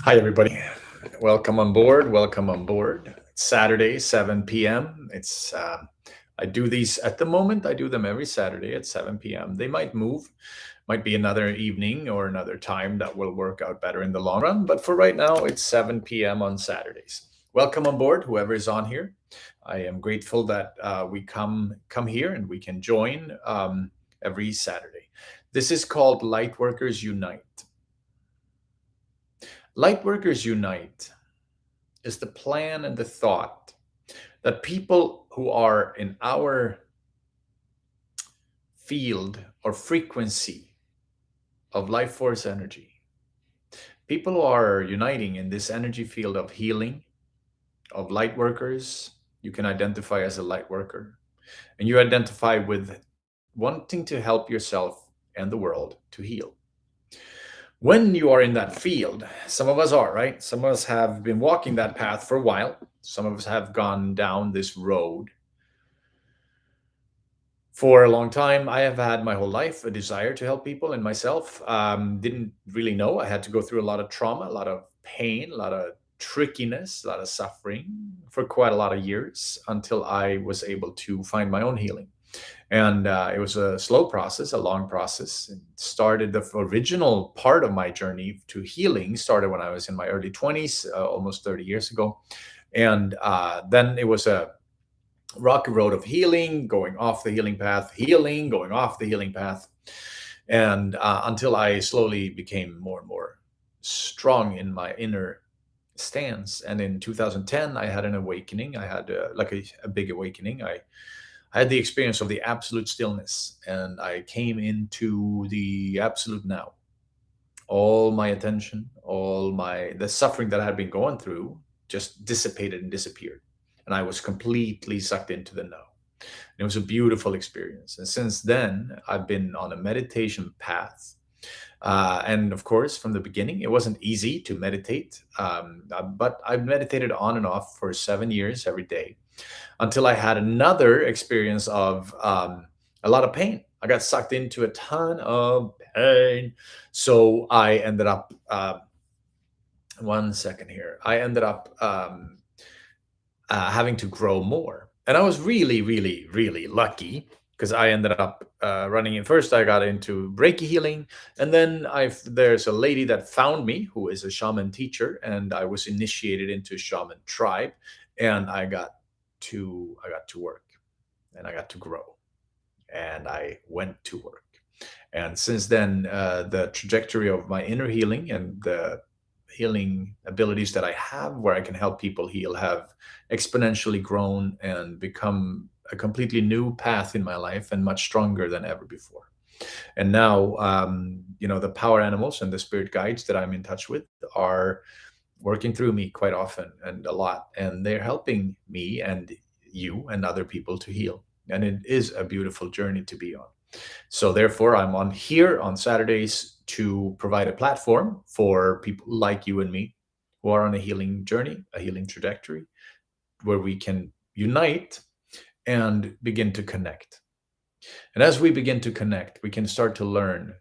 Hi, everybody. Welcome on board. Welcome on board. It's Saturday, 7 p.m. I do these at the moment. I do them every Saturday at 7 p.m. They might move, might be another evening or another time that will work out better in the long run. But for right now, it's 7 p.m. on Saturdays. Welcome on board, whoever is on here. I am grateful that we come here and we can join every Saturday. This is called Lightworkers Unite. Lightworkers Unite is the plan and the thought that people who are in our field or frequency of life force energy, people who are uniting in this energy field of healing, of light workers, you can identify as a light worker, and you identify with wanting to help yourself and the world to heal. When you are in that field, some of us are, right? Some of us have been walking that path for a while. Some of us have gone down this road for a long time. I have had my whole life a desire to help people and myself. Didn't really know. I had to go through a lot of trauma, a lot of pain, a lot of trickiness, a lot of suffering for quite a lot of years until I was able to find my own healing. And it was a slow process, a long process. It started the original part of my journey to healing started when I was in my early 20s, almost 30 years ago. And then it was a rocky road of healing, going off the healing path, healing, going off the healing path. And until I slowly became more and more strong in my inner stance. And in 2010, I had an awakening. I had like a big awakening. I had the experience of the absolute stillness, and I came into the absolute now. All my attention, all the suffering that I had been going through just dissipated and disappeared. And I was completely sucked into the now. And it was a beautiful experience. And since then, I've been on a meditation path. And of course, from the beginning, it wasn't easy to meditate, but I meditated on and off for 7 years every day until I had another experience of a lot of pain. I got sucked into a ton of pain. So I ended up, one second here, I ended up having to grow more. And I was really, really, really lucky because I ended up running in. First, I got into Reiki healing, and then there's a lady that found me who is a shaman teacher, and I was initiated into shaman tribe, and I got to work, and I got to grow, and I went to work. And since then, the trajectory of my inner healing and the healing abilities that I have, where I can help people heal, have exponentially grown and become a completely new path in my life and much stronger than ever before. And now, the power animals and the spirit guides that I'm in touch with are working through me quite often and a lot, and they're helping me and you and other people to heal. And it is a beautiful journey to be on. So therefore, I'm on here on Saturdays to provide a platform for people like you and me who are on a healing journey, a healing trajectory, where we can unite and begin to connect. And as we begin to connect, we can start to learn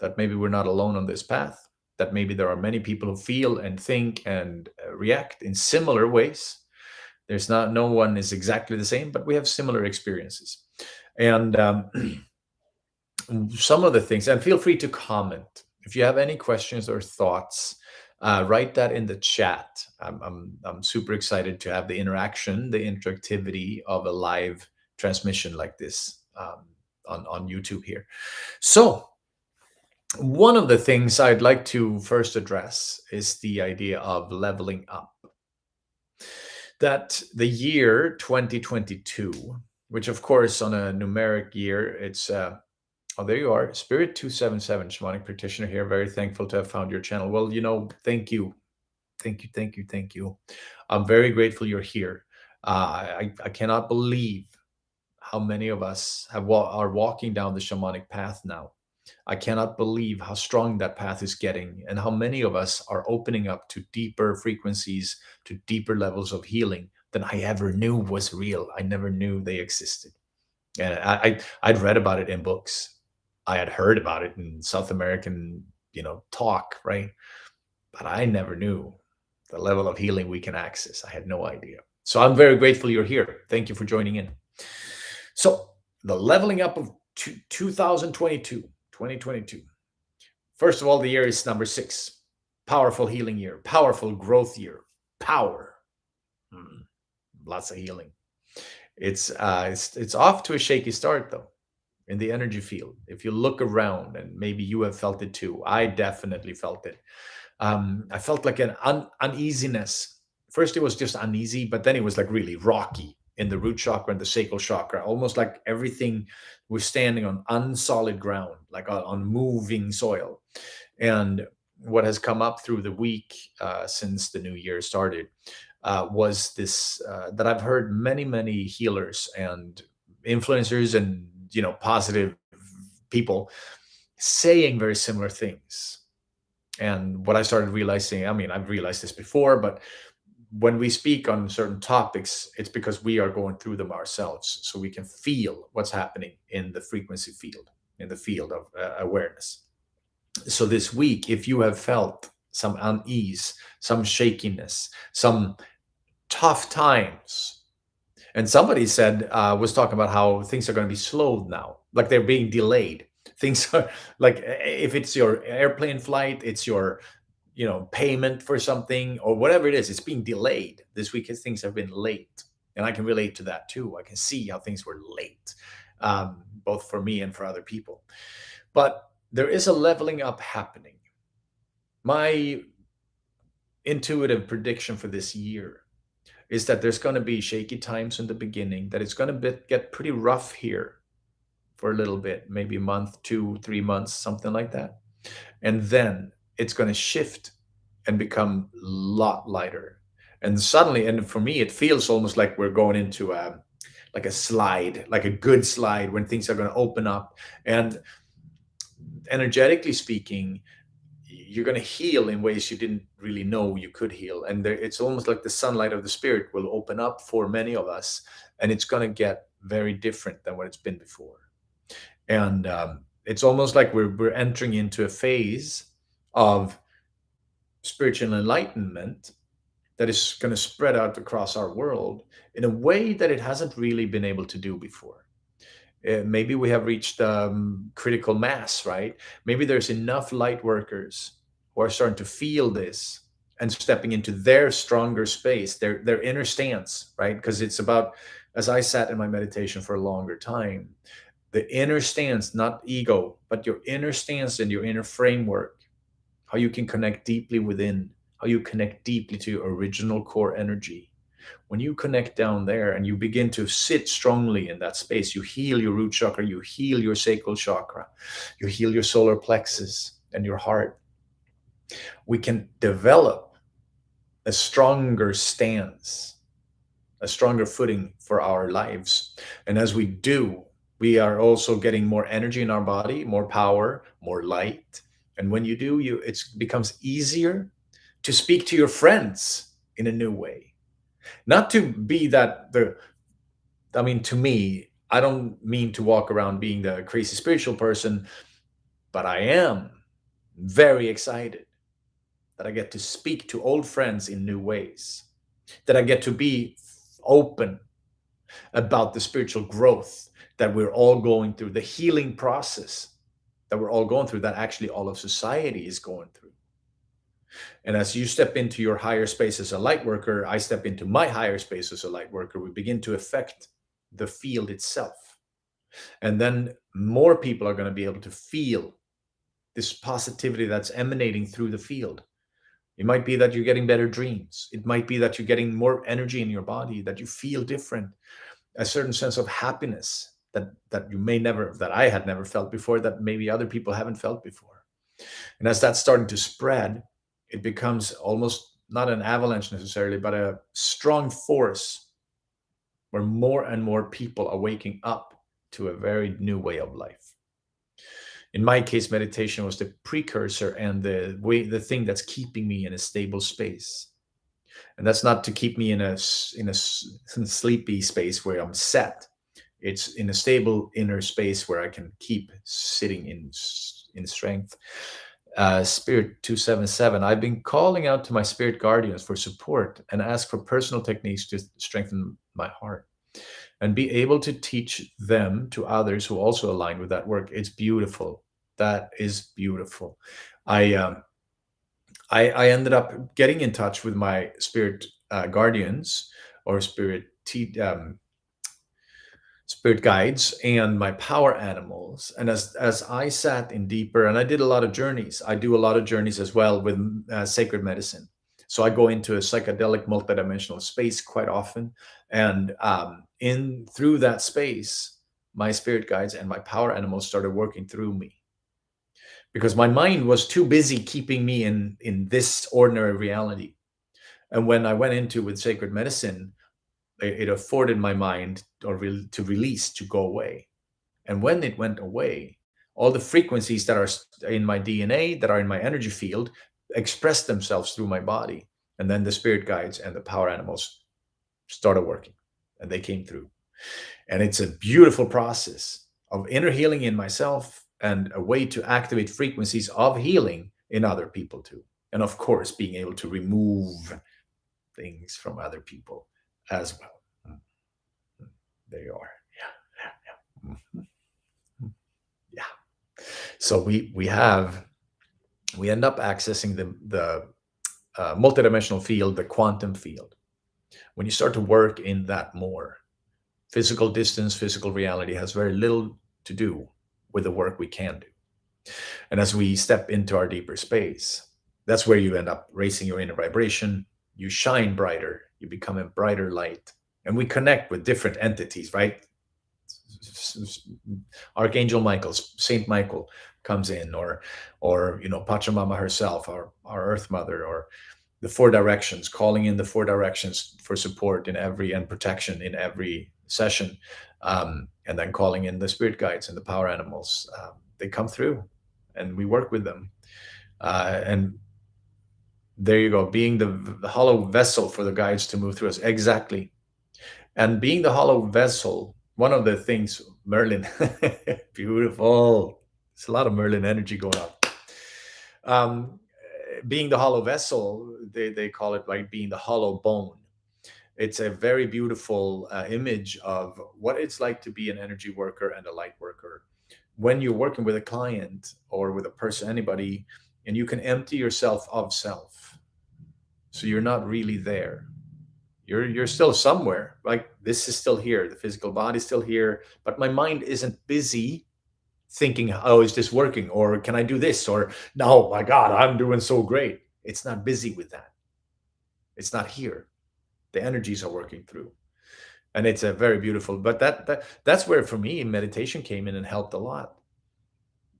that maybe we're not alone on this path, that maybe there are many people who feel and think and react in similar ways. No one is exactly the same, but we have similar experiences. And some of the things, and feel free to comment if you have any questions or thoughts. Write that in the chat. I'm super excited to have the interaction, the interactivity of a live transmission like this on YouTube here. So one of the things I'd like to first address is the idea of leveling up. That the year 2022, which of course on a numeric year, it's oh, there you are. Spirit 277, Shamanic Practitioner here. Very thankful to have found your channel. Well, thank you. Thank you, thank you, thank you. I'm very grateful you're here. I cannot believe how many of us are walking down the shamanic path now. I cannot believe how strong that path is getting and how many of us are opening up to deeper frequencies, to deeper levels of healing than I ever knew was real. I never knew they existed. And I'd read about it in books. I had heard about it in South American, talk, right? but I never knew the level of healing we can access. I had no idea. So I'm very grateful you're here. Thank you for joining in. So the leveling up of 2022, 2022. First of all, the year is number 6. Powerful healing year, powerful growth year, power. Lots of healing. It's off to a shaky start though in the energy field. If you look around, and maybe you have felt it too, I definitely felt it. I felt like an uneasiness. First, it was just uneasy, but then it was like really rocky in the root chakra and the sacral chakra, almost like everything was standing on unsolid ground, like on moving soil. And what has come up through the week since the new year started was this that I've heard many healers and influencers and positive people saying very similar things. And what I started realizing, I mean, I've realized this before, but when we speak on certain topics, it's because we are going through them ourselves, so we can feel what's happening in the frequency field, in the field of awareness. So this week, if you have felt some unease, some shakiness, some tough times, and somebody said was talking about how things are going to be slowed now, like they're being delayed. Things are like, if it's your airplane flight, it's your payment for something or whatever it is, it's being delayed this week as things have been late. And I can relate to that too. I can see how things were late, both for me and for other people. But there is a leveling up happening. My intuitive prediction for this year is that there's going to be shaky times in the beginning, that it's going to get pretty rough here for a little bit, maybe a month, 2-3 months, something like that. And then it's going to shift and become a lot lighter. And suddenly, and for me, it feels almost like we're going into like a slide, like a good slide, when things are going to open up. And energetically speaking, you're going to heal in ways you didn't really know you could heal. And it's almost like the sunlight of the spirit will open up for many of us, and it's going to get very different than what it's been before. And it's almost like we're entering into a phase of spiritual enlightenment that is going to spread out across our world in a way that it hasn't really been able to do before. Maybe we have reached critical mass, right? Maybe there's enough light workers who are starting to feel this and stepping into their stronger space, their inner stance, right? Because it's about, as I sat in my meditation for a longer time, the inner stance, not ego, but your inner stance and your inner framework, how you can connect deeply within, how you connect deeply to your original core energy. When you connect down there and you begin to sit strongly in that space, you heal your root chakra, you heal your sacral chakra, you heal your solar plexus and your heart. We can develop a stronger stance, a stronger footing for our lives. And as we do, we are also getting more energy in our body, more power, more light. And when you do, it becomes easier to speak to your friends in a new way. Not to be to me, I don't mean to walk around being the crazy spiritual person, but I am very excited that I get to speak to old friends in new ways, that I get to be open about the spiritual growth that we're all going through, the healing process that we're all going through, that actually all of society is going through. And as you step into your higher space as a light worker, I step into my higher space as a light worker, we begin to affect the field itself. And then more people are going to be able to feel this positivity that's emanating through the field. It might be that you're getting better dreams. It might be that you're getting more energy in your body, that you feel different, a certain sense of happiness that you may never, that I had never felt before, that maybe other people haven't felt before. And as that's starting to spread, it becomes almost not an avalanche necessarily, but a strong force where more and more people are waking up to a very new way of life. In my case, meditation was the precursor and the thing that's keeping me in a stable space. And that's not to keep me in a sleepy space where I'm set. It's in a stable inner space where I can keep sitting in strength. Spirit 277. I've been calling out to my spirit guardians for support and ask for personal techniques to strengthen my heart and be able to teach them to others who also align with that work. It's beautiful. That is beautiful. I I ended up getting in touch with my spirit guardians or spirit guides and my power animals. And as I sat in deeper, and I did a lot of journeys. I do a lot of journeys as well with sacred medicine. So I go into a psychedelic multidimensional space quite often, and in through that space, my spirit guides and my power animals started working through me because my mind was too busy keeping me in this ordinary reality. And when I went into with sacred medicine, it afforded my mind to release, to go away. And when it went away, all the frequencies that are in my DNA, that are in my energy field, expressed themselves through my body. And then the spirit guides and the power animals started working, and they came through. And it's a beautiful process of inner healing in myself and a way to activate frequencies of healing in other people too. And of course, being able to remove things from other people as well. There you are. Yeah. Mhm. Yeah. So we end up accessing the multidimensional field, the quantum field. When you start to work in that more, physical distance, physical reality has very little to do with the work we can do. And as we step into our deeper space, that's where you end up raising your inner vibration. You shine brighter, you become a brighter light. And we connect with different entities, right? Archangel Michael, Saint Michael comes in, or Pachamama herself, our Earth Mother, or the four directions, calling in the four directions for support in every and protection in every session, and then calling in the spirit guides and the power animals. They come through, and we work with them. And there you go, being the hollow vessel for the guides to move through us. Exactly. And being the hollow vessel, one of the things, Merlin, beautiful. There's a lot of Merlin energy going on. Being the hollow vessel, they call it like being the hollow bone. It's a very beautiful image of what it's like to be an energy worker and a light worker. When you're working with a client or with a person, anybody, and you can empty yourself of self. So you're not really there. You're still somewhere. Like this is still here. The physical body's still here, but my mind isn't busy thinking, oh, is this working? Or can I do this? Or no, my God, I'm doing so great. It's not busy with that. It's not here. The energies are working through. And it's a very beautiful, but that's where for me meditation came in and helped a lot.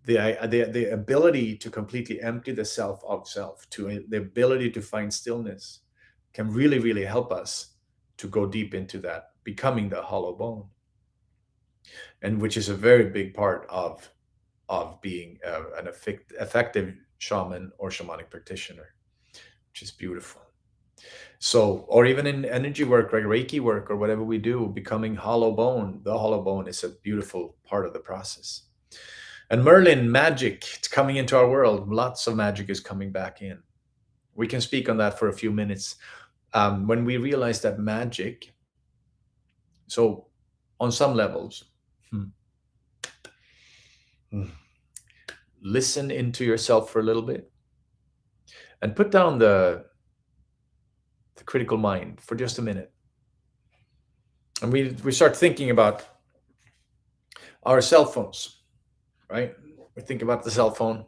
The ability to completely empty the self of self, to the ability to find stillness can really, really help us to go deep into that, becoming the hollow bone. And which is a very big part of being an effective shaman or shamanic practitioner, which is beautiful. So, or even in energy work, like Reiki work or whatever we do, becoming hollow bone, the hollow bone is a beautiful part of the process. And Merlin magic, it's coming into our world. Lots of magic is coming back in. We can speak on that for a few minutes. When we realize that magic, so on some levels, listen into yourself for a little bit and put down the critical mind for just a minute. And we start thinking about our cell phones, right? We think about the cell phone.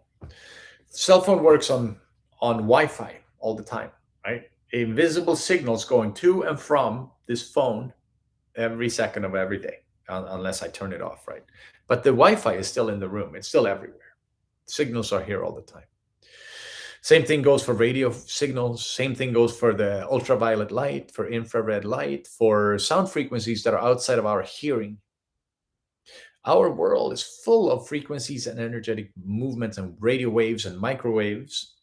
Cell phone works on Wi-Fi all the time, right? Invisible signals going to and from this phone every second of every day, unless I turn it off, right? But the Wi-Fi is still in the room. It's still everywhere. Signals are here all the time. Same thing goes for radio signals. Same thing goes for the ultraviolet light, for infrared light, for sound frequencies that are outside of our hearing. Our world is full of frequencies and energetic movements and radio waves and microwaves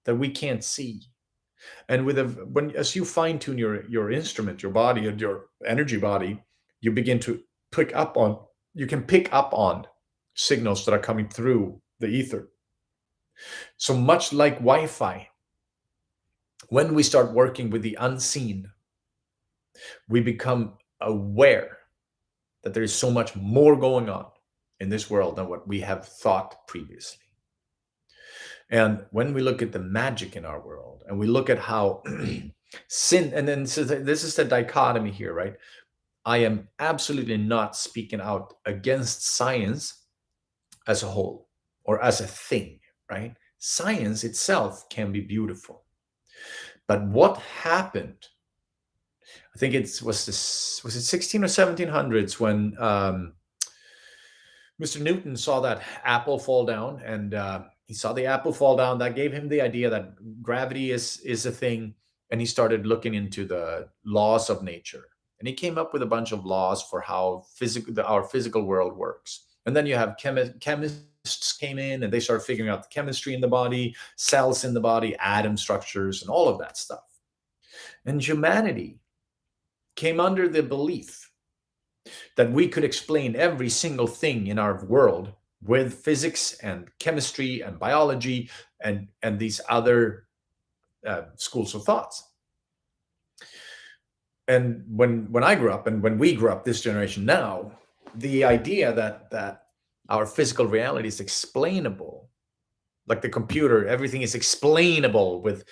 that we can't see. And as you fine tune your instrument, your body, and your energy body, you begin to you can pick up on signals that are coming through the ether. So much like Wi-Fi, when we start working with the unseen, we become aware that there is so much more going on in this world than what we have thought previously. And when we look at the magic in our world and we look at how sin, and then so this is the dichotomy here, right? I am absolutely not speaking out against science as a whole or as a thing, right? Science itself can be beautiful. But what happened, I think was it 16 or 1700s when Mr. Newton saw that apple fall down, and he saw the apple fall down. That gave him the idea that gravity is a thing, and he started looking into the laws of nature. And he came up with a bunch of laws for how our physical world works. And then you have chemists came in, and they started figuring out the chemistry in the body, cells in the body, atom structures, and all of that stuff. And humanity came under the belief that we could explain every single thing in our world with physics and chemistry and biology and these other schools of thoughts. And when I grew up, and when we grew up, this generation now, the idea that our physical reality is explainable, like the computer, everything is explainable with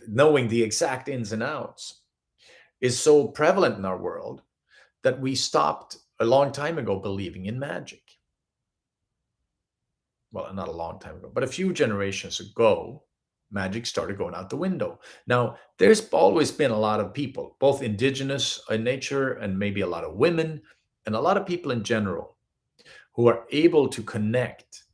knowing the exact ins and outs, is so prevalent in our world that we stopped a long time ago believing in magic. Well, not a long time ago, but a few generations ago, magic started going out the window. Now, there's always been a lot of people, both indigenous in nature and maybe a lot of women and a lot of people in general, who are able to connect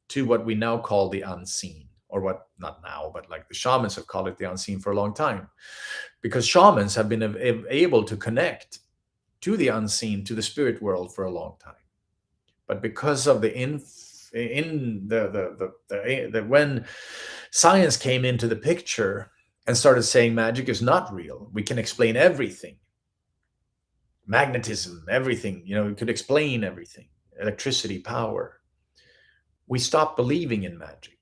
to what we now call the unseen, or what, not now, but like the shamans have called it the unseen for a long time, because shamans have been able to connect to the unseen, to the spirit world for a long time. But because of when science came into the picture and started saying magic is not real, we can explain everything. Magnetism, everything, we could explain everything. Electricity, power. We stopped believing in magic.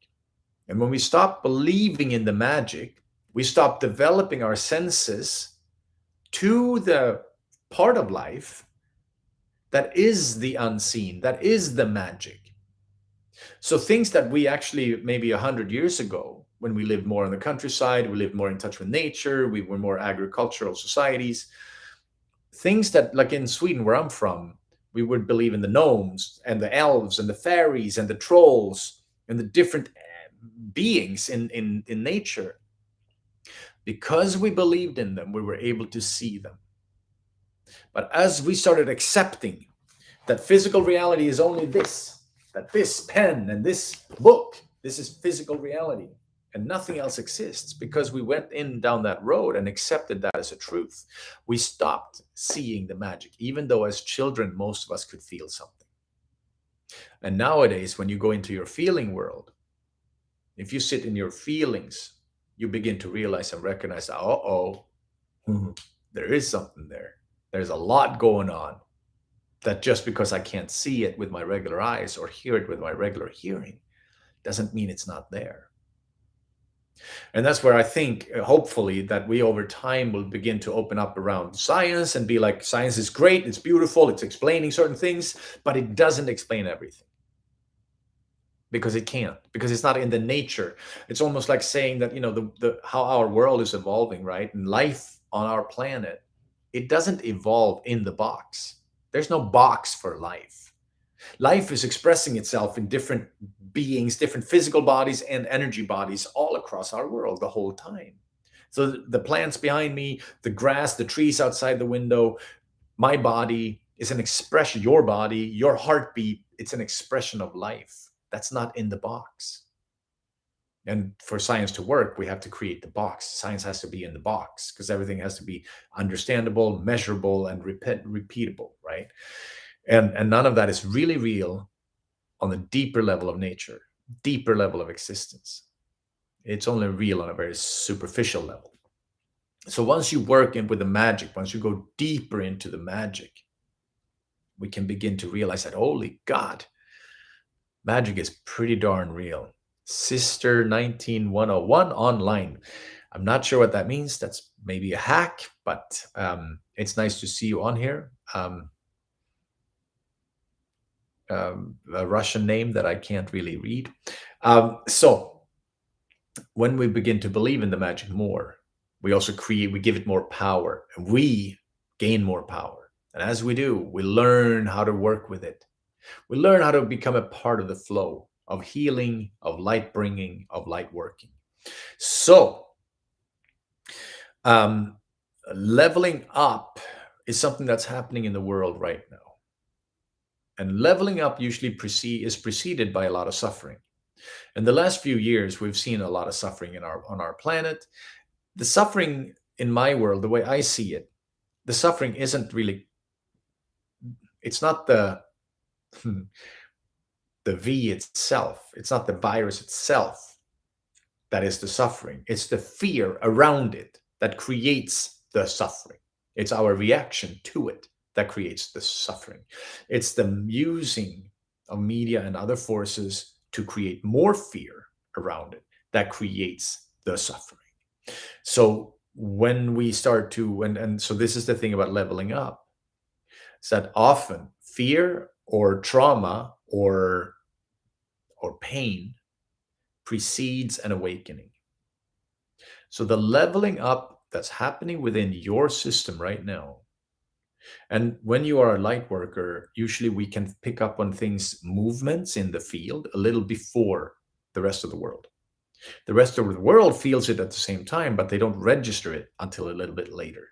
And when we stop believing in the magic, we stop developing our senses to the part of life that is the unseen, that is the magic. So things that we actually, maybe 100 years ago, when we lived more in the countryside, we lived more in touch with nature, we were more agricultural societies, things that, like in Sweden, where I'm from, we would believe in the gnomes and the elves and the fairies and the trolls and the different beings in nature. Because we believed in them, we were able to see them. But as we started accepting that physical reality is only this, that this pen and this book, this is physical reality and nothing else exists, because we went down that road and accepted that as a truth, we stopped seeing the magic, even though as children, most of us could feel something. And nowadays, when you go into your feeling world, if you sit in your feelings, you begin to realize and recognize, there is something there. There's a lot going on, that just because I can't see it with my regular eyes or hear it with my regular hearing doesn't mean it's not there. And that's where I think, hopefully, that we over time will begin to open up around science and be like, science is great, it's beautiful, it's explaining certain things, but it doesn't explain everything. Because it can't, because it's not in the nature. It's almost like saying that, how our world is evolving, right? And life on our planet, it doesn't evolve in the box. There's no box for life. Life is expressing itself in different beings, different physical bodies and energy bodies all across our world the whole time. So the plants behind me, the grass, the trees outside the window, my body is an expression, your body, your heartbeat, it's an expression of life. That's not in the box. And for science to work, we have to create the box. Science has to be in the box because everything has to be understandable, measurable, and repeatable, right? And none of that is really real on the deeper level of nature, deeper level of existence. It's only real on a very superficial level. So once you work in with the magic, once you go deeper into the magic, we can begin to realize that, holy God, magic is pretty darn real. Sister 19101 online. I'm not sure what that means. That's maybe a hack, but it's nice to see you on here. A Russian name that I can't really read. So when we begin to believe in the magic more, we also we give it more power, and we gain more power. And as we do, we learn how to work with it. We learn how to become a part of the flow of healing, of light bringing, of light working. So, um, leveling up is something that's happening in the world right now. And leveling up usually is preceded by a lot of suffering. In the last few years, we've seen a lot of suffering on our planet. The suffering in my world, the way I see it, the suffering isn't really, it's not the V itself. It's not the virus itself that is the suffering. It's the fear around it that creates the suffering. It's our reaction to it that creates the suffering. It's the using of media and other forces to create more fear around it that creates the suffering. So when we start to, and so this is the thing about leveling up, is that often fear or trauma or pain precedes an awakening. So the leveling up that's happening within your system right now, and when you are a light worker, usually we can pick up on things, movements in the field a little before the rest of the world. The rest of the world feels it at the same time, but they don't register it until a little bit later.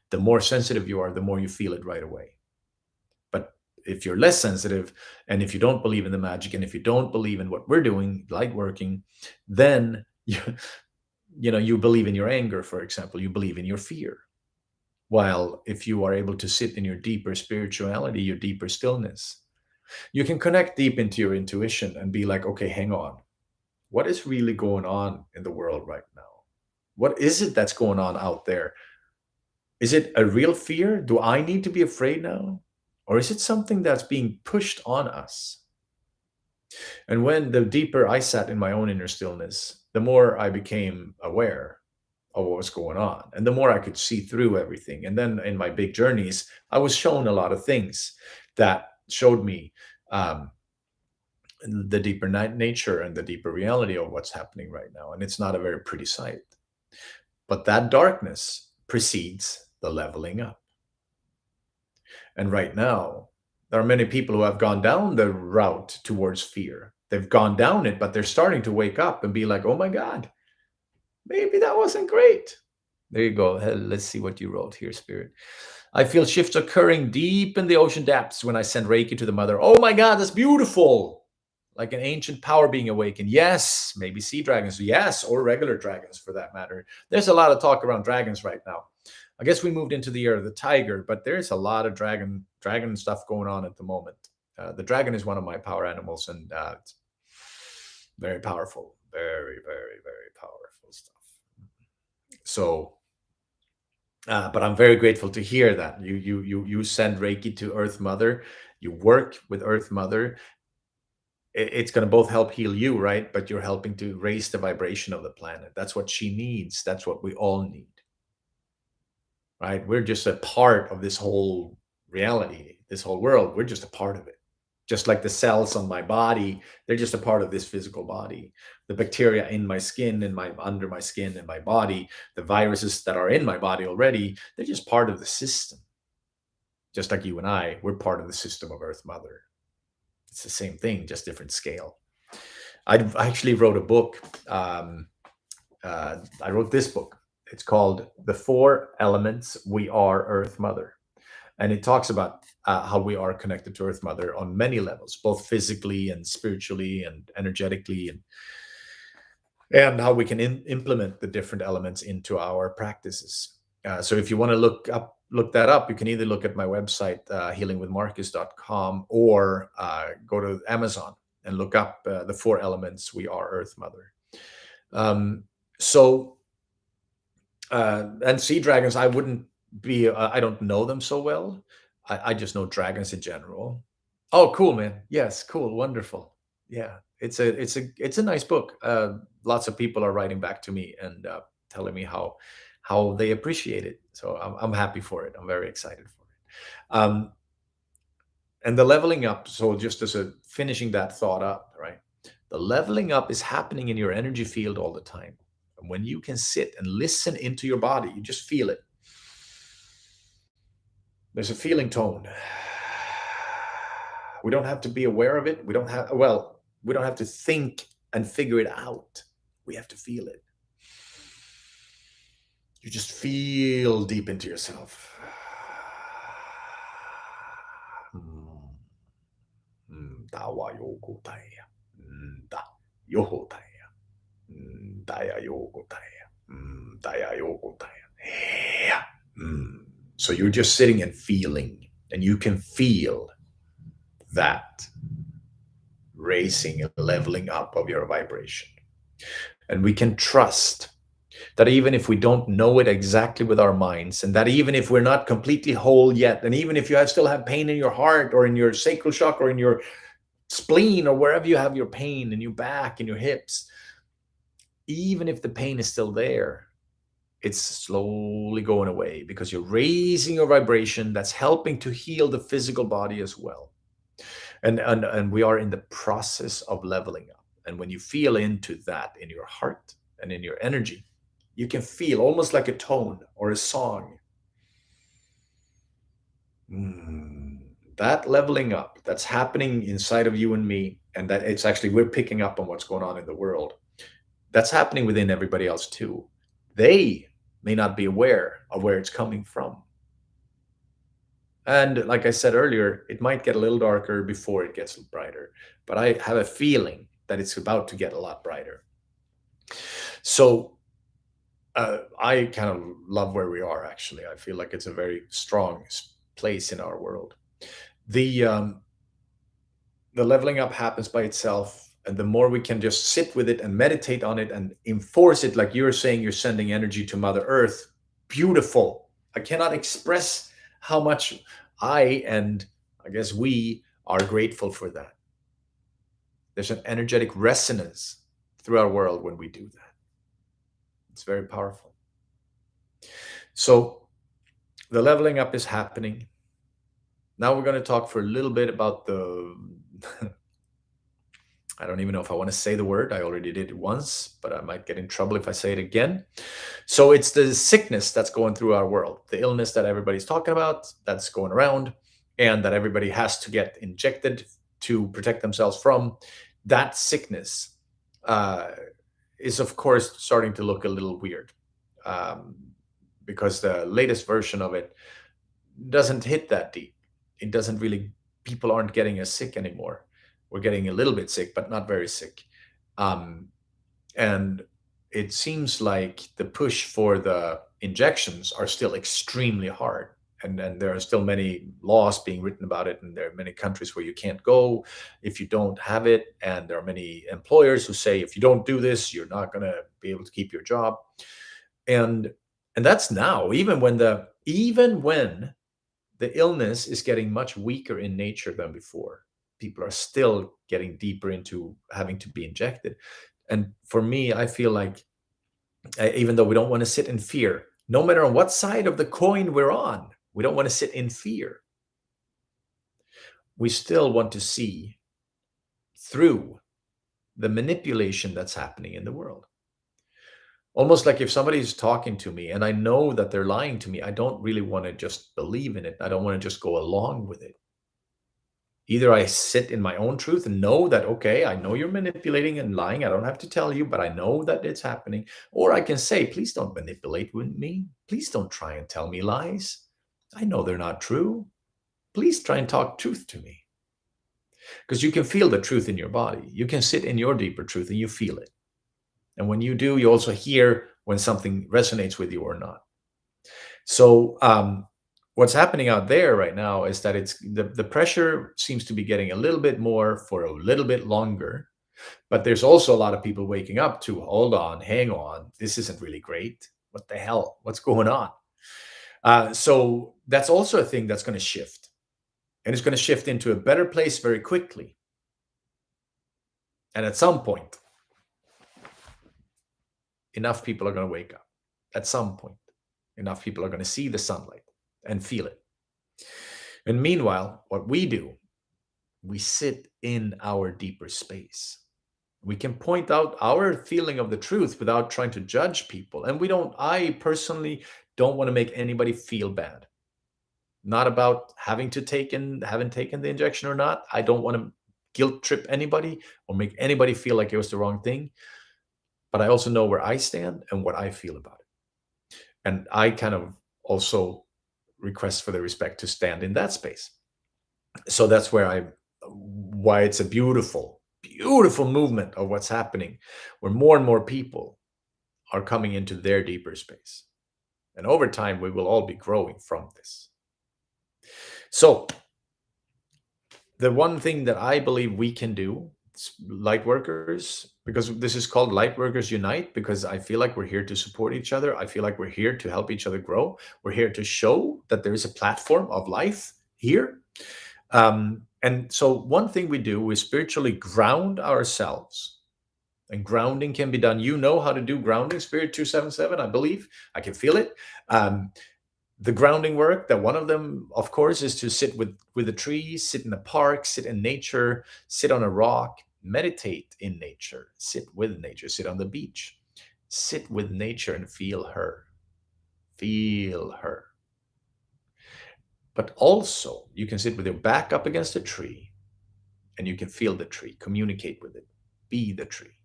The more sensitive you are, the more you feel it right away. But if you're less sensitive, and if you don't believe in the magic, and if you don't believe in what we're doing, light working, then you believe in your anger, for example, you believe in your fear. While if you are able to sit in your deeper spirituality, your deeper stillness, you can connect deep into your intuition and be like, okay, hang on. What is really going on in the world right now? What is it that's going on out there? Is it a real fear? Do I need to be afraid now? Or is it something that's being pushed on us? And when the deeper I sat in my own inner stillness, the more I became aware of what was going on, and the more I could see through everything. And then in my big journeys, I was shown a lot of things that showed me um, the deeper nature and the deeper reality of what's happening right now. And it's not a very pretty sight. But that darkness precedes the leveling up. And right now, there are many people who have gone down the route towards fear. They've gone down it, but they're starting to wake up and be like, oh my God, maybe that wasn't great. There you go. Let's see what you wrote here, Spirit. I feel shifts occurring deep in the ocean depths when I send Reiki to the mother. Oh my God, that's beautiful. Like an ancient power being awakened. Yes, maybe sea dragons. Yes, or regular dragons for that matter. There's a lot of talk around dragons right now. I guess we moved into the year of the tiger, but there's a lot of dragon stuff going on at the moment. The dragon is one of my power animals, and it's very powerful, very, very, very powerful stuff. So, but I'm very grateful to hear that you send Reiki to Earth Mother, you work with Earth Mother. It's going to both help heal you, right? But you're helping to raise the vibration of the planet. That's what she needs. That's what we all need. Right? We're just a part of this whole reality, this whole world. We're just a part of it. Just like the cells on my body, they're just a part of this physical body. The bacteria in my skin, under my skin, in my body, the viruses that are in my body already, they're just part of the system. Just like you and I, we're part of the system of Earth Mother. It's the same thing, just different scale. I actually wrote a book. I wrote this book. It's called The Four Elements We Are Earth Mother. And it talks about how we are connected to Earth Mother on many levels, both physically and spiritually and energetically, and how we can implement the different elements into our practices. So if you want to look that up, you can either look at my website, healingwithmarcus.com, or go to Amazon and look up The Four Elements We Are Earth Mother. And sea dragons, I wouldn't be, I don't know them so well. I just know dragons in general. Oh, cool, man. Yes, cool, wonderful. Yeah, it's a nice book. Lots of people are writing back to me and telling me how they appreciate it. So I'm happy for it. I'm very excited for it. And the leveling up. So just as a finishing that thought up, right? The leveling up is happening in your energy field all the time. And when you can sit and listen into your body, you just feel it. There's a feeling tone. We don't have to be aware of it. We don't have to think and figure it out. We have to feel it. You just feel deep into yourself. Dawa yogo taya. Da yoho taya. Daya yogo taya. Daya yogo taya. Yeah. So you're just sitting and feeling, and you can feel that raising and leveling up of your vibration. And we can trust that even if we don't know it exactly with our minds, and that even if we're not completely whole yet, and even if you still have pain in your heart or in your sacral chakra or in your spleen or wherever you have your pain in your back, in your hips, even if the pain is still there, it's slowly going away because you're raising your vibration that's helping to heal the physical body as well. And we are in the process of leveling up. And when you feel into that in your heart and in your energy, you can feel almost like a tone or a song. That leveling up that's happening inside of you and me, and that it's actually we're picking up on what's going on in the world. That's happening within everybody else too. They may not be aware of where it's coming from. And like I said earlier, it might get a little darker before it gets brighter. But I have a feeling that it's about to get a lot brighter. So I kind of love where we are, actually. I feel like it's a very strong place in our world. The, um, the leveling up happens by itself. And the more we can just sit with it and meditate on it and enforce it, like you're saying, you're sending energy to Mother Earth. Beautiful. I cannot express how much I and I guess we are grateful for that. There's an energetic resonance through our world when we do that. It's very powerful. So the leveling up is happening. Now we're going to talk for a little bit about the I don't even know if I want to say the word. I already did it once, but I might get in trouble if I say it again. So it's the sickness that's going through our world, the illness that everybody's talking about, that's going around, and that everybody has to get injected to protect themselves from. That sickness is, of course, starting to look a little weird um, because the latest version of it doesn't hit that deep. It doesn't really, people aren't getting as sick anymore. We're getting a little bit sick, but not very sick. Um, and it seems like the push for the injections are still extremely hard. And then there are still many laws being written about it. And there are many countries where you can't go if you don't have it. And there are many employers who say, if you don't do this, you're not going to be able to keep your job. And that's now, even when the illness is getting much weaker in nature than before. People are still getting deeper into having to be injected. And for me, I feel like even though we don't want to sit in fear, no matter on what side of the coin we're on, we don't want to sit in fear. We still want to see through the manipulation that's happening in the world. Almost like if somebody's talking to me and I know that they're lying to me, I don't really want to just believe in it. I don't want to just go along with it. Either I sit in my own truth and know that, okay, I know you're manipulating and lying. I don't have to tell you, but I know that it's happening. Or I can say, please don't manipulate with me. Please don't try and tell me lies. I know they're not true. Please try and talk truth to me. Because you can feel the truth in your body. You can sit in your deeper truth and you feel it. And when you do, you also hear when something resonates with you or not. So what's happening out there right now is that it's the pressure seems to be getting a little bit more for a little bit longer. But there's also a lot of people waking up to, hold on, hang on, this isn't really great. What the hell? What's going on? So that's also a thing that's going to shift. And it's going to shift into a better place very quickly. And at some point, enough people are going to wake up. At some point, enough people are going to see the sunlight and feel it. And meanwhile, what we do, we sit in our deeper space. We can point out our feeling of the truth without trying to judge people. And I personally don't want to make anybody feel bad. Not about having taken the injection or not. I don't want to guilt trip anybody or make anybody feel like it was the wrong thing. But I also know where I stand and what I feel about it. And I kind of also request for the respect to stand in that space. So that's why it's a beautiful, beautiful movement of what's happening, where more and more people are coming into their deeper space. And over time, we will all be growing from this. So the one thing that I believe we can do, light workers, because this is called Light Workers Unite, because I feel like we're here to support each other. I feel like we're here to help each other grow. We're here to show that there is a platform of life here. And so one thing we do is spiritually ground ourselves. And grounding can be done. You know how to do grounding, Spirit 277, I believe. I can feel it. The grounding work, that one of them, of course, is to sit with a tree, sit in a park, sit in nature, sit on a rock, meditate in nature, sit with nature, sit on the beach, sit with nature and feel her. Feel her. But also, you can sit with your back up against a tree and you can feel the tree, communicate with it, be the tree,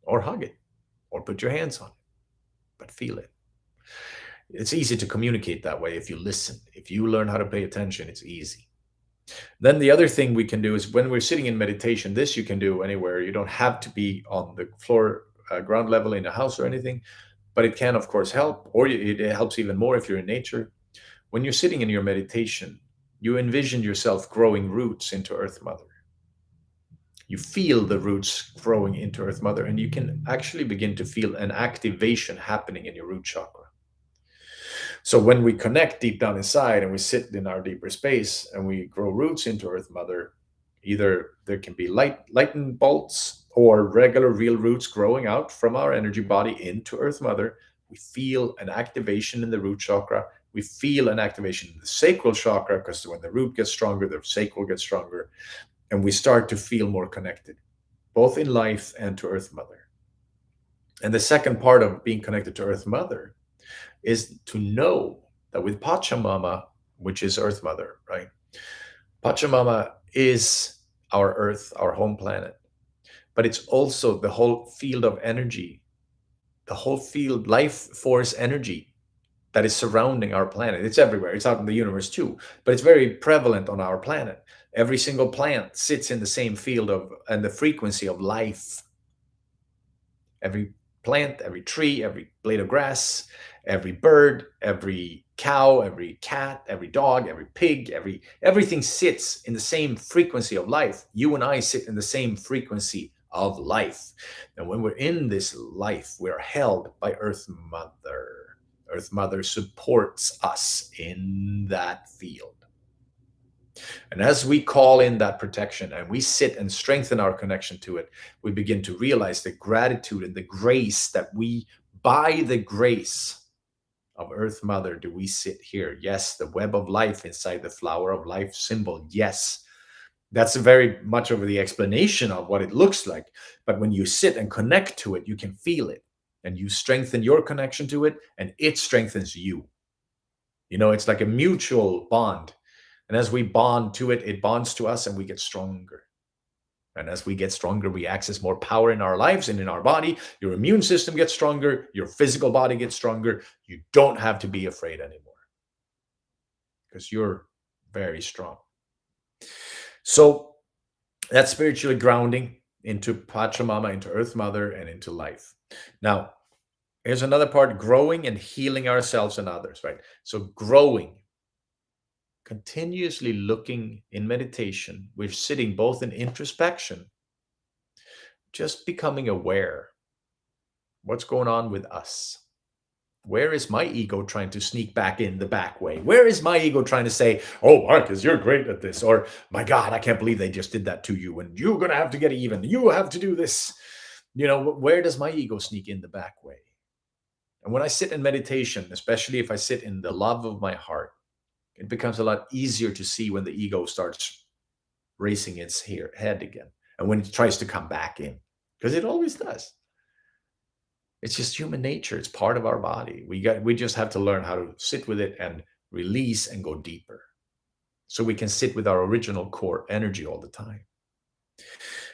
or hug it, or put your hands on it, but feel it. It's easy to communicate that way if you listen. If you learn how to pay attention, it's easy. Then the other thing we can do is when we're sitting in meditation, this you can do anywhere. You don't have to be on the floor, ground level in a house or anything, but it can, of course, help, or it helps even more if you're in nature. When you're sitting in your meditation, you envision yourself growing roots into Earth Mother. You feel the roots growing into Earth Mother, and you can actually begin to feel an activation happening in your root chakra. So when we connect deep down inside and we sit in our deeper space and we grow roots into Earth Mother, either there can be lightning bolts or regular real roots growing out from our energy body into Earth Mother. We feel an activation in the root chakra. We feel an activation in the sacral chakra, because when the root gets stronger, the sacral gets stronger. And we start to feel more connected, both in life and to Earth Mother. And the second part of being connected to Earth Mother is to know that with Pachamama, which is Earth Mother, right? Pachamama is our Earth, our home planet, but it's also the whole field of energy, the whole field, life force energy that is surrounding our planet. It's everywhere. It's out in the universe too, but it's very prevalent on our planet. Every single plant sits in the same field of and the frequency of life. Every plant, every tree, every blade of grass, every bird, every cow, every cat, every dog, every pig, everything sits in the same frequency of life. You and I sit in the same frequency of life. And when we're in this life, we're held by Earth Mother. Earth Mother supports us in that field. And as we call in that protection and we sit and strengthen our connection to it, we begin to realize the gratitude and the grace that by the grace of Earth Mother, do we sit here. Yes, the web of life inside the flower of life symbol. Yes, that's very much over the explanation of what it looks like. But when you sit and connect to it, you can feel it. And you strengthen your connection to it, and it strengthens you. It's like a mutual bond. And as we bond to it, it bonds to us and we get stronger. And as we get stronger, we access more power in our lives and in our body. Your immune system gets stronger. Your physical body gets stronger. You don't have to be afraid anymore because you're very strong. So that's spiritually grounding into Pachamama, into Earth Mother, and into life. Now, here's another part, growing and healing ourselves and others, right? So growing, continuously looking in meditation, we're sitting both in introspection, just becoming aware what's going on with us. Where is my ego trying to sneak back in the back way? Where is my ego trying to say, oh, Marcus, you're great at this? Or, my God, I can't believe they just did that to you. And you're going to have to get even. You have to do this. Where does my ego sneak in the back way? And when I sit in meditation, especially if I sit in the love of my heart, it becomes a lot easier to see when the ego starts raising its head again and when it tries to come back in, because it always does. It's just human nature. It's part of our body. We just have to learn how to sit with it and release and go deeper, so we can sit with our original core energy all the time.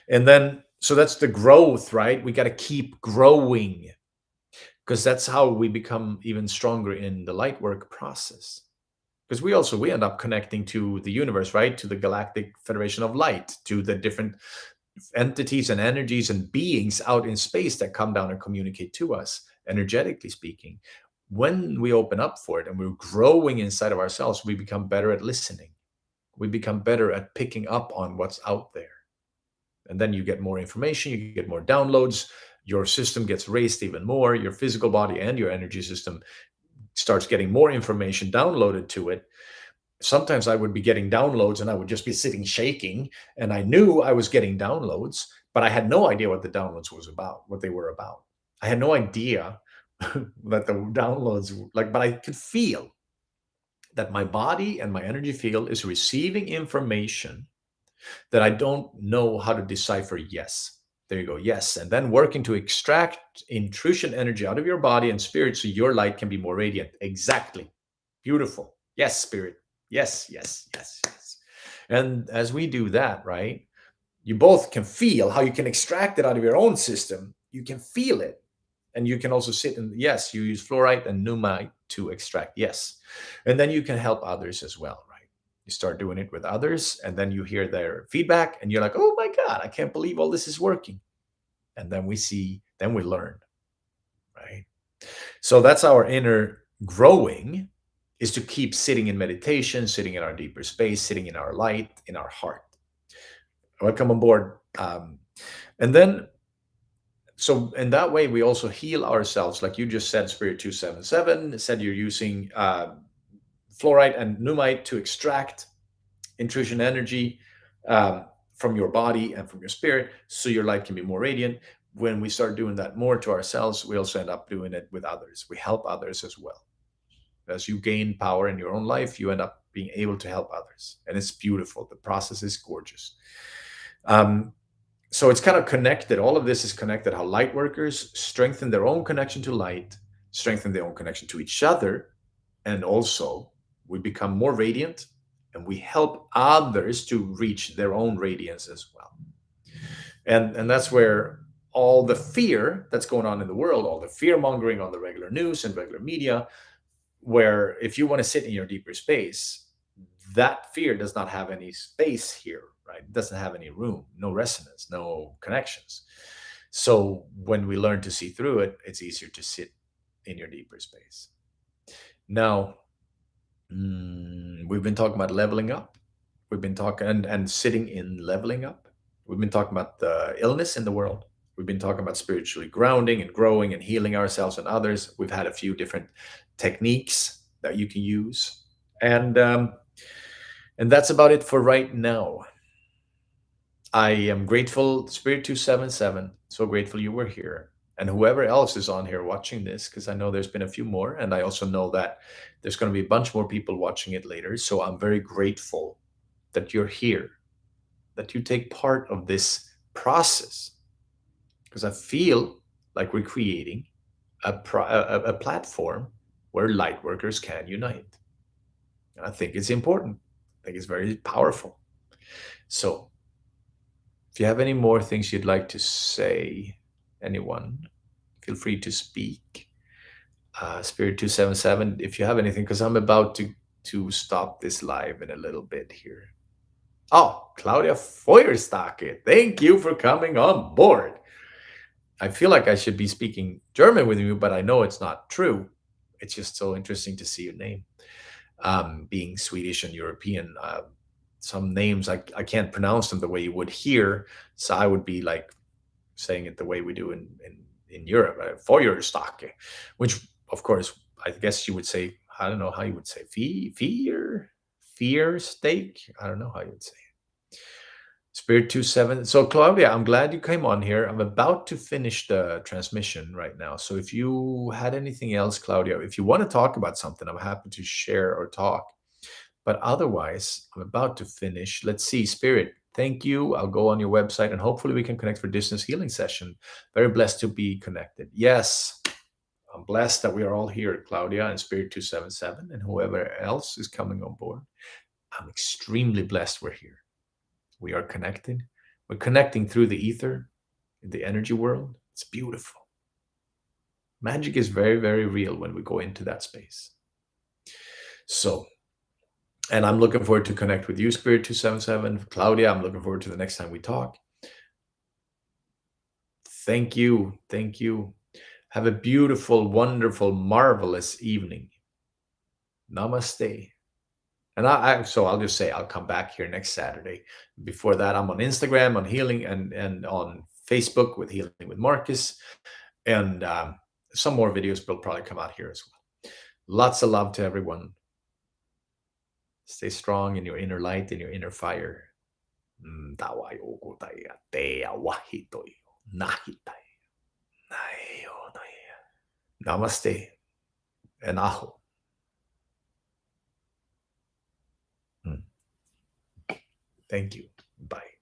And then, so that's the growth, right? We got to keep growing, because that's how we become even stronger in the light work process. Because we end up connecting to the universe, right? To the Galactic Federation of Light, to the different entities and energies and beings out in space that come down and communicate to us, energetically speaking. When we open up for it and we're growing inside of ourselves, we become better at listening. We become better at picking up on what's out there. And then you get more information, you get more downloads, your system gets raised even more, your physical body and your energy system starts getting more information downloaded to it. Sometimes I would be getting downloads and I would just be sitting shaking, and I knew I was getting downloads, but I had no idea what the downloads what they were about. I had no idea that the downloads, but I could feel that my body and my energy field is receiving information that I don't know how to decipher. Yes. There you go. Yes. And then working to extract intrusion energy out of your body and spirit so your light can be more radiant. Exactly. Beautiful. Yes, spirit. Yes, yes, yes, yes. And as we do that, right, you both can feel how you can extract it out of your own system. You can feel it. And you can also sit in, yes, you use fluorite and pneumite to extract. Yes. And then you can help others as well, right? You start doing it with others, and then you hear their feedback and you're like, oh my God, I can't believe all this is working. And then we learn, right? So that's our inner growing, is to keep sitting in meditation, sitting in our deeper space, sitting in our light, in our heart. Welcome on board. And then, so in that way, we also heal ourselves. Like you just said, Spirit 277 said you're using fluorite and pneumite to extract intrusion energy from your body and from your spirit, so your light can be more radiant. When we start doing that more to ourselves, we also end up doing it with others. We help others as well. As you gain power in your own life, you end up being able to help others. And it's beautiful. The process is gorgeous. So it's kind of connected. All of this is connected. How light workers strengthen their own connection to light, strengthen their own connection to each other, and also we become more radiant, and we help others to reach their own radiance as well. And that's where all the fear that's going on in the world, all the fear mongering on the regular news and regular media, where if you want to sit in your deeper space, that fear does not have any space here, right? It doesn't have any room, no resonance, no connections. So when we learn to see through it, it's easier to sit in your deeper space. Now, we've been talking about leveling up. We've been talking and sitting in leveling up. We've been talking about the illness in the world. We've been talking about spiritually grounding and growing and healing ourselves and others. We've had a few different techniques that you can use. And that's about it for right now. I am grateful, Spirit 277, so grateful you were here. And whoever else is on here watching this, because I know there's been a few more. And I also know that there's going to be a bunch more people watching it later. So I'm very grateful that you're here, that you take part of this process. Because I feel like we're creating a platform where light workers can unite. And I think it's important. I think it's very powerful. So if you have any more things you'd like to say, anyone, feel free to speak. Spirit 277, if you have anything, because I'm about to stop this live in a little bit here. Oh, Claudia Feuerstake, thank you for coming on board. I feel like I should be speaking German with you, but I know it's not true. It's just so interesting to see your name. Being Swedish and European, some names I can't pronounce them the way you would here, so I would be like saying it the way we do in Europe, Feuerstake, which of course, I guess you would say, I don't know how you would say, fear steak. I don't know how you would say. Spirit 27. So, Claudia, I'm glad you came on here. I'm about to finish the transmission right now. So, if you had anything else, Claudia, if you want to talk about something, I'm happy to share or talk. But otherwise, I'm about to finish. Let's see, Spirit, thank you. I'll go on your website and hopefully we can connect for distance healing session. Very blessed to be connected. Yes, I'm blessed that we are all here, Claudia and Spirit 277 and whoever else is coming on board. I'm extremely blessed we're here. We are connected. We're connecting through the ether, in the energy world. It's beautiful. Magic is very, very real when we go into that space. So, and I'm looking forward to connect with you, Spirit 277. Claudia, I'm looking forward to the next time we talk. Thank you. Thank you. Have a beautiful, wonderful, marvelous evening. Namaste. And so I'll just say I'll come back here next Saturday. Before that, I'm on Instagram, on Healing, and on Facebook with Healing with Marcus. And some more videos will probably come out here as well. Lots of love to everyone. Stay strong in your inner light, in your inner fire. Namaste and aho. Thank you. Bye.